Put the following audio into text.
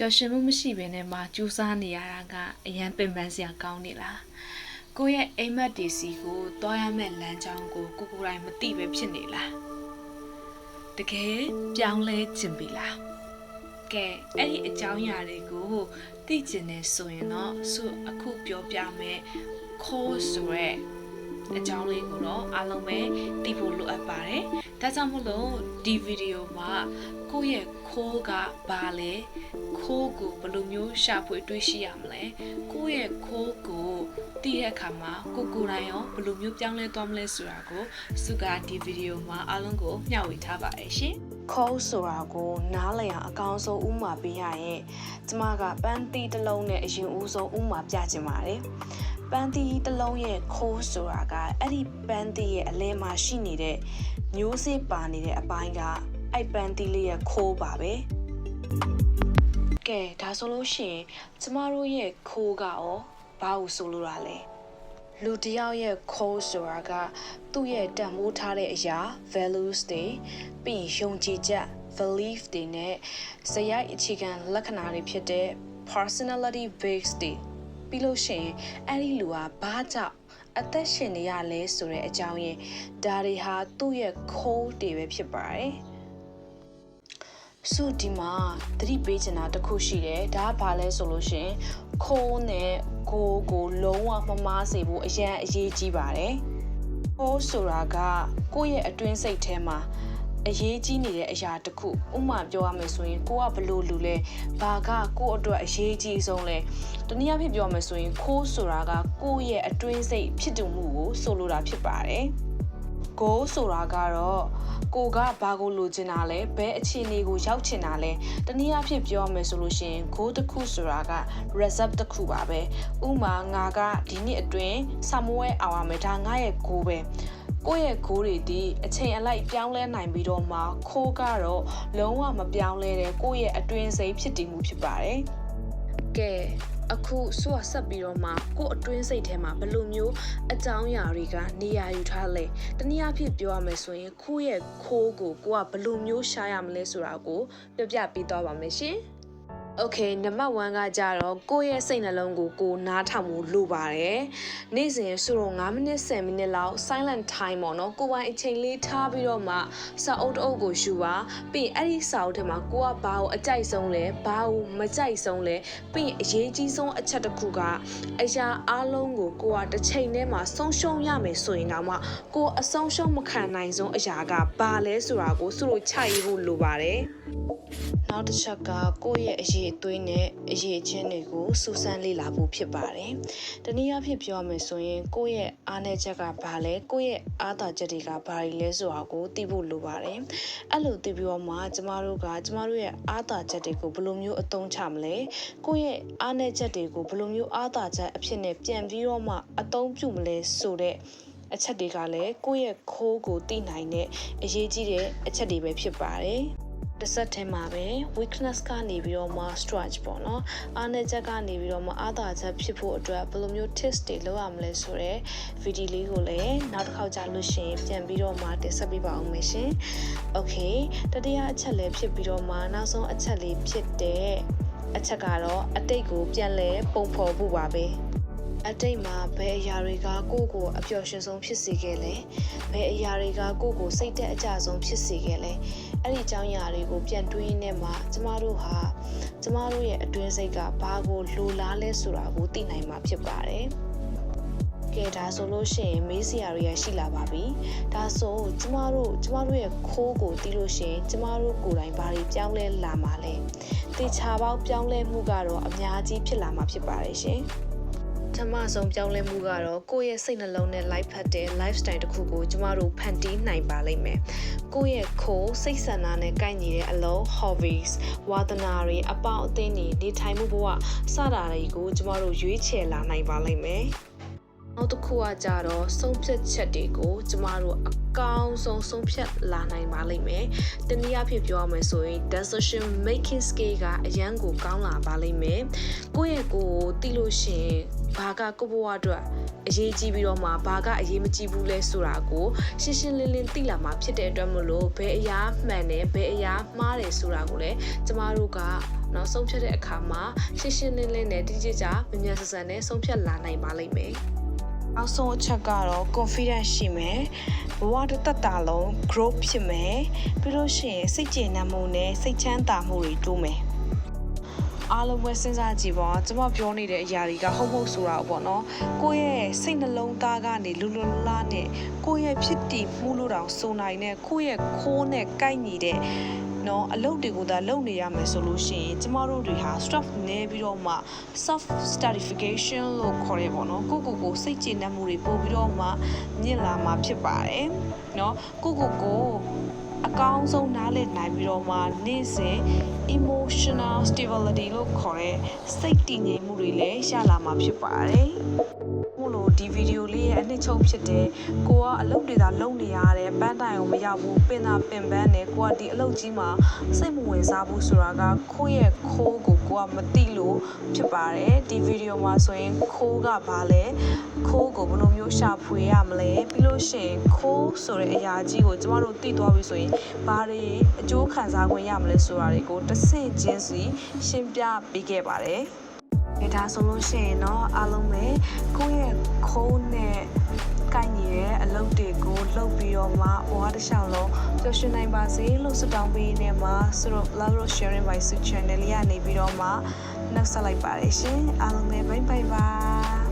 ပျော်ရွှင်မှုမရှိဘဲနဲ့မှကြိုးစားနေရတာကအရန်ပင်ပန်းစရာကောင်းနေလားကိုယ့်ရဲ့အိမ်မက်ဒီစီကိုတွားရမယ့်လမ်းကြောင်းကိုကိုယ်တိုင်မသိပဲဖြစ်နေလားတကယ်ပြောင်းလဲခြင်းပြီလားကဲအဲ့ဒီအကြောင်းအရာတွေကိုသိကျင်နေဆိုရင်တော့အခုပြောပြမယ် call ဆိုတဲ့အကြောင်းလေးကိုတော့အားလုံးပဲသိဖို့လိုအပ်ပါတယ်ဒါကြောင့်မို့လို့ဒီဗီဒီယိုမှာကိုယ့်ရဲ့ call ကဘာလဲ call ကိုဘယ်လိုမျိုးရှာဖွေတွေ့ရှိရမလဲကိုယ့်ရဲ့ call ကိုသိတဲ့အခါမှာကိုယ်တိုင်ရောဘယ်လိုမျိုးပြောင်းလဲသွားမလဲဆိုတာကိုစုကဒီဗီဒီယိုမှာအားလုံးကိုမျှဝေထားပါတယ်ရှင် call ဆိုတာကိုနားလည်အောင်အကောင်းဆုံးဥပမာပေးရရင်ကျမကပန်းသီးတစ်လုံးနဲ့အရင်ဦးဆုံးဥပမာပြချင်ပါတယ်ပန်းသီးတစ်လုံးရဲ့ call ဆိုတာကအဲ့ဒီပန်းသီးရဲ့အလဲမှာရှိနေတဲ့မျိုးစေ့ပါနေတဲ့အပိုင်းကအဲ့ပန်းသီးလေးရဲ့ call ပါပဲကဲဒါဆိုလို့ရှိရင်ကျမတို့ရဲ့ call ကရောဘာလို့ဆိုလိုတာလဲလူတစ်ယောက်ရဲ့ call ဆိုတာကသူ့ရဲ့တန်ဖိုးထားတဲ့အရာ values တွေပြီးယုံကြည်ချက် belief တွေနဲ့စရိုက်အခြေခံလက္ခဏာတွေဖြစ်တဲ့ personality based တွေပြီးလို့ရှိရင်အဲ့ဒီလူကဘာကြောင့်အသက်ရှင်နေရလဲဆိုတဲ့အကြောင်းရင်းဒါတွေဟာသူ့ရဲ့ call တွေပဲဖြစ်ပါတယ်ဆိုဒီမှာသတိပေးချင်တာတစ်ခုရှိတယ်ဒါကဘာလဲဆိုလို့ရှိရင် call နဲ့ကိုလုံးဝမမားစေဖို့အရင်အရေးကြီးပါတယ် call ဆိုတာကကိုယ့်ရဲ့အတွင်းစိတ်ထဲမှာအရေးကြီးနေတဲ့အရာတစ်ခုဥပမာပြောရမယ်ဆိုရင်ကိုကဘလို့လူလဲဘာကကို့အတွက်အရေးကြီးဆုံးလဲတနည်းအားဖြင့်ပြောရမယ်ဆိုရင်ခိုးဆိုတာကကိုယ့်ရဲ့အတွင်းစိတ်ဖြစ်တည်မှုကိုဆိုလိုတာဖြစ်ပါတယ်ကိုဆိုတာကတော့ကိုကဘာကိုလိုချင်တာလဲဘယ်အခြေအနေကိုရောက်ချင်တာလဲတနည်းအားဖြင့်ပြောရမယ်ဆိုလို့ရှိရင်ကိုတစ်ခုဆိုတာက result တစ်ခုပါပဲဥပမာငါကဒီနှစ်အတွင်းဆာမွဲအောင်ရမယ်ဒါငါရဲ့ကိုပဲကိုယ့်ရဲ့ကိုယ်တွေဒီအချိန်အလိုက်ပြောင်းလဲနိုင်ပြီးတော့မှခိုးကတော့လုံးဝမပြောင်းလဲတဲ့ကိုယ့်ရဲ့အတွင်းစိတ်ဖြစ်တည်မှုဖြစ်ပါတယ်။ကဲအခုဆိုဆက်ပြီးတော့မှကိုယ့်အတွင်းစိတ်ထဲမှာဘယ်လိုမျိုးအကြောင်းအရာတွေကနေရာယူထားလဲတနည်းအားဖြင့်ပြောရမယ်ဆိုရင်ခိုးရဲ့ခိုးကိုကိုကဘယ်လိုမျိုးရှာရမလဲဆိုတာကိုပြပြပေးသွားပါမယ်ရှင်။ Okay နံပါတ်1ကကြတော့ကိုယ့်ရဲ့စိတ်နှလုံးကိုနားထောင်ဖို့လိုပါတယ်။နေ့စဉ်ဆိုတော့9မိနစ်10မိနစ်လောက် silent time ပေါ့နော်ကိုယ်ပိုင်အချိန်လေးထားပြီးတော့မှစာအုပ်တစ်အုပ်ကိုယူပါပြီးရင်အဲ့ဒီစာအုပ်ထဲမှာကိုကဘာကိုအကြိုက်ဆုံးလဲဘာကိုမကြိုက်ဆုံးလဲပြီးရင်အရေးကြီးဆုံးအချက်တစ်ခုကအရာအလုံးကိုကိုကတစ်ချိန်ထဲမှာဆုံးရှုံးရမယ်ဆိုရင်တော့မှကိုအဆုံးရှုံးမခံနိုင်ဆုံးအရာကဘာလဲဆိုတာကိုသူတို့ချရေးဖို့လိုပါတယ်။နောက်တစ်ချက်ကကိုယ့်ရဲ့အရေးအသွေးနဲ့အရေးချင်းတွေကိုစူးစမ်းလေ့လာဖို့ဖြစ်ပါတယ်။တနည်းအားဖြင့်ပြောမယ်ဆိုရင်ကိုယ့်ရဲ့အားနည်းချက်ကဘာလဲကိုယ့်ရဲ့အားသာချက်တွေကဘာတွေလဲဆိုတာကိုသိဖို့လိုပါတယ်။အဲ့လိုသိပြီးတော့မှကျမတို့ရဲ့အားသာချက်တွေကိုဘယ်လိုမျိုးအသုံးချမလဲ။ကိုယ့်ရဲ့အားနည်းချက်တွေကိုဘယ်လိုမျိုးအားသာချက်အဖြစ်နဲ့ပြန်ပြီးတော့မှအသုံးပြုမလဲဆိုတဲ့အချက်တွေကလည်းကိုယ့်ရဲ့ခိုးကိုသိနိုင်တဲ့အရေးကြီးတဲ့အချက်တွေပဲဖြစ်ပါတယ်။တစ်ဆက်ထဲမှာပဲ weakness ကနေပြီးတော့မှ strength ပေါ့နော်အားနည်းချက်ကနေပြီးတော့မှအားသာချက်ဖြစ်ဖို့အတွက်ဘယ်လိုမျိုး tips တွေလုပ်ရမလဲဆိုတော့ဗီဒီယိုလေးကိုလည်းနောက်တစ်ခေါက်ကြာလို့ရှိရင်ပြန်ပြီးတော့မှတင်ဆက်ပေးပါအောင်မယ်ရှင် okay တတိယအချက်လည်းဖြစ်ပြီးတော့မှနောက်ဆုံးအချက်လေးဖြစ်တဲ့အချက်ကတော့အတိတ်ကိုပြန်လဲပုံဖော်ဖို့ပါပဲအတိတ်မှာဘယ်အရာတွေကကိုယ့်ကိုအပျော်ရွှင်ဆုံးဖြစ်စေခဲ့လဲဘယ်အရာတွေကကိုယ့်ကိုစိတ်သက်အကြဆုံးဖြစ်စေခဲ့လဲအဲ့ဒီအကြောင်းအရာတွေကိုပြန်တွေးနေမှာကျမတို့ရဲ့အတွင်းစိတ်ကဘာကိုလိုလားလဲဆိုတာကိုသိနိုင်မှာဖြစ်ပါတယ်ကဲဒါဆိုလို့ရှိရင်မေးစရာတွေရှိလာပါပြီဒါဆိုကျမတို့ရဲ့ခိုးကိုသိလို့ရှိရင်ကျမတို့ကိုယ်တိုင်ဘာတွေပြောင်းလဲလာမှာလဲတေချာပေါက်ပြောင်းလဲမှုကတော့အများကြီးဖြစ်လာမှာဖြစ်ပါတယ်ရှင်ပထမဆုံးပြောင်းလဲမှုကတော့ကိုယ့်ရဲ့စိတ်နှလုံးနဲ့ life ဖတ်တဲ့ lifestyle တစ်ခုကိုကျမတို့ဖန်တီးနိုင်ပါလိမ့်မယ်။ကိုယ့်ရဲ့ကိုယ်စိတ်ဆန္ဒနဲ့ကိုက်ညီတဲ့အလုပ် hobbies ဝါသနာတွေအပေါင်းအသင်းတွေနေထိုင်မှုဘဝစတာတွေကိုကျမတို့ရွေးချယ်လာနိုင်ပါလိမ့်မယ်။နောက်တစ်ခုကကြတော့ဆုံးဖြတ်ချက်တွေကိုကျမတို့အကောင်းဆုံးဆုံးဖြတ်လာနိုင်ပါလိမ့်မယ်။တနည်းအားဖြင့်ပြောရမယ်ဆိုရင် decision making skill ကအရန်ကိုကောင်းလာပါလိမ့်မယ်။ကိုယ့်ရဲ့ကိုယ်သိလို့ရှိရင်ဘာကကိုယ့်ဘဝအတွက်အရေးကြီးပြီးတော့မှဘာကအရေးမကြီးဘူးလဲဆိုတာကိုရှင်းရှင်းလင်းလင်းသိလာမှာဖြစ်တဲ့အတွက်မလို့ဘယ်အရာမှန်တယ်ဘယ်အရာမှားတယ်ဆိုတာကိုလည်းကျမတို့က နော်ဆုံးဖြတ်တဲ့အခါမှာရှင်းရှင်းလင်းလင်းနဲ့တိကျကျမြန်မြန်ဆန်ဆန်နဲ့ဆုံးဖြတ်လာနိုင်ပါလိမ့်မယ်နောက်ဆုံးအချက်ကတော့ confidence ရှိမယ်ဘဝတစ်သက်တာလုံး growth ဖြစ်မယ်ပြီးလို့ရှိရင်စိတ်ကျေနပ်မှုနဲ့စိတ်ချမ်းသာမှုတွေတိုးမယ်အားလုံးပဲစဉ်းစားကြည့်ပါကျွန်မပြောနေတဲ့အရာတွေကဟုတ်မဟုတ်ဆိုတာပေါ့နော်ကိုယ့်ရဲ့စိတ်နှလုံးသားကနေလူလူလားနဲ့ကိုယ့်ရဲ့ဖြစ်တည်မှုလို့တောင်စုံနိုင်တဲ့ကိုယ့်ရဲ့ခိုးနဲ့ကိုက်ညီတဲ့နော်အလုပ်တွေကိုသာလုပ်နေရမယ်ဆိုလို့ရှိရင်ကျမတို့တွေဟာ stress နေပြီးတော့မှ self certification လို့ခေါ်ရပေါ့နော်ကိုစိတ်ကျေနပ်မှုတွေပို့ပြီးတော့မှမြင့်လာမှာဖြစ်ပါတယ်နော်ကိုအကောင်းဆုံးနားလည်နိုင်ပြီးတော့မှနေ့စဉ် emotional stability လို့ခေါ်တဲ့စိတ်တည်ငြိမ်မှုတွေလည်းရလာမှာဖြစ်ပါတယ်မို့လို့ဒီဗီဒီယိုလေးရဲ့အနှစ်ချုပ်ဖြစ်တဲ့ကိုကအလုပ်တွေသာလုပ်နေရတဲ့ပန်းတိုင်ကိုမရောက်ဘူးပင်သာပင်ပန်းနဲ့ကိုကဒီအလုပ်ကြီးမှာစိတ်မဝင်စားဘူးဆိုတာကခိုးရဲ့ခိုးကိုကမသိလို့ဖြစ်ပါတယ်ဒီဗီဒီယိုမှာဆိုရင်ခိုးကဘာလဲခိုးကိုဘယ်လိုမျိုးရှာဖွေရမလဲပြီးလို့ရှိရင်ခိုးဆိုတဲ့အရာကြီးကိုကျမတို့သိသွားပြီဆိုရင်ဘာတွေအကျိုးခံစား권ရမလဲဆိုတာတွေကိုတစ်ဆင့်ချင်းစီရှင်းပြပေးခဲ့ပါတယ်ဒါဆိုလို့ရှိရင်တော့အားလုံးပဲကိုယ့်ရဲ့ခိုးနဲ့ကိုင်ညီရဲ့အလုပ်တွေကိုလုပ်ပြီးတော့မှဘဝတစ်လျှောက်လုံးပျော်ရွှင်နိုင်ပါစေလို့ဆုတောင်းပေးနေမှာဆိုတော့ Love Sharing by Su Channel လေးကနေပြီးတော့မှနှုတ်ဆက်လိုက်ပါတယ်ရှင်အားလုံးပဲဘိုင်ဘိုင်ပါ